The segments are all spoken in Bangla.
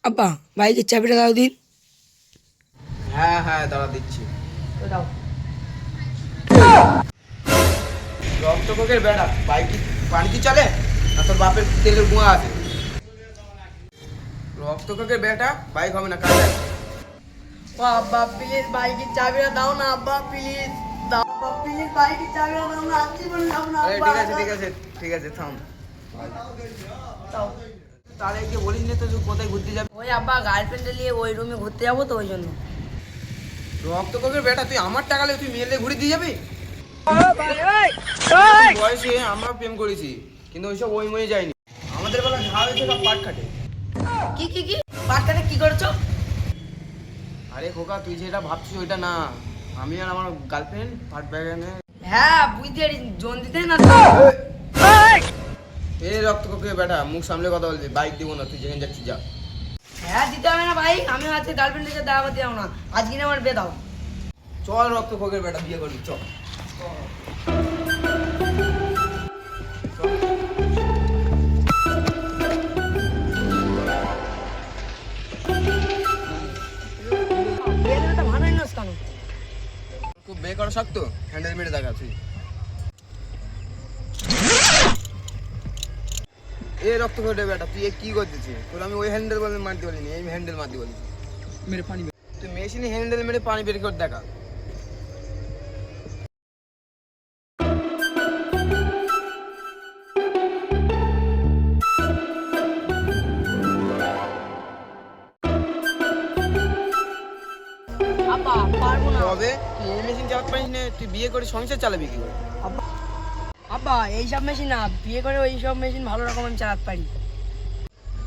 আব্বা বাইকের চাবিটা দাও দিন। হ্যাঁ হ্যাঁ দাঁড়া দিচ্ছি। দাও। রক্তকোকের বেড়া বাইক কি পানি কি চলে না তোর বাপের তেলের গুঁয়া আছে? রক্তকোকের বেটা বাইক হবে না কাজে। ও আব্বা প্লিজ বাইকের চাবিটা দাও না আব্বা, প্লিজ দাও আব্বা, প্লিজ বাইকের চাবিটা দাও না, আজকে বলে দাও না আরে আব্বা। ঠিক আছে থাম। দাও। তাহলে কি বলিস না তো তুই কোথায় ঘুরতে যাবি? ওই আব্বা গার্লফ্রেন্ডে নিয়ে ওই রুমে ঘুরতে যাবো তো ওই জন্য। রক্তকোকের বেটা তুই আমার টাকা নিয়ে তুই মেয়েলে ঘুরে দিয়ে যাবি? বয়সে আমরা প্রেম করেছি কিন্তু ওইসব ওই ময়ে যায়নি। আমাদের বেলা ঝাল হয়েছে সব পাট খাটে। কি কি কি বাচ্চাটা কি করছো? আরে খোকা তুই যেটা ভাবছিস ওইটা না, আমি আর আমার গার্লফ্রেন্ড পাট ব্যাগানে। হ্যাঁ বুঝতে পারি, জোন দিতে না তো। এই রক্তকোকের বেটা মুখ সামলে কথা বলবি, বাইক দিব না, তুই যেখানে যাচ্ছিস যা। হ্যাঁ দিতে হবে না ভাই, আমি আজকে গার্লফ্রেন্ডের সাথে দেখা করতে যাবো না, আজকে না আমার বিয়ে দাও। চল রক্তকোকের বেটা বিয়ে করবি চল। বিয়ে দেবে তো ভালোই নস কেন? খুব বিয়ে করা শক্ত, হ্যান্ডেল মেরে দেখা তুই। এই রক্তকোকের বেটা তুই এ কি করতেছিস? তোর আমি ওই হ্যান্ডেল বলে মারতে বলিনি, এই হ্যান্ডেল মারতে বলিনি। মেরে পানি তুই মেশিনে হ্যান্ডেল মেরে পানি বের করে দেখা। আব্বা পারবো না। তবে তুই এই মেশিন চালাতে পারিস না, তুই বিয়ে করে সংসার চালাবি কি করে? আব্বা আব্বা এইসব মেশিন না, বিয়ে করে ওইসব মেশিন ভালো রকম আমি চালাতে পারি।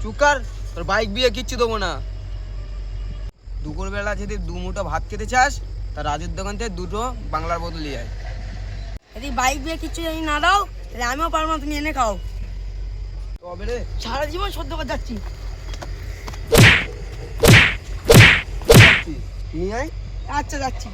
চুকার, তোর বাইক বিয়ে কিচ্ছু দেবো না। দুপুরবেলা যদি দু মুঠো ভাত খেতে চাস তা রাজুর দোকান থেকে দুটো বাংলার বোতল নিয়ে আয়। যদি বাইক বিয়ে কিচ্ছু জানি না দাও তাহলে আমিও পারবো না, তুমি এনে খাও। তবে রে সারা জীবন সহ্য করে যাচ্ছি। নিয়ে আয়। আচ্ছা যাচ্ছি।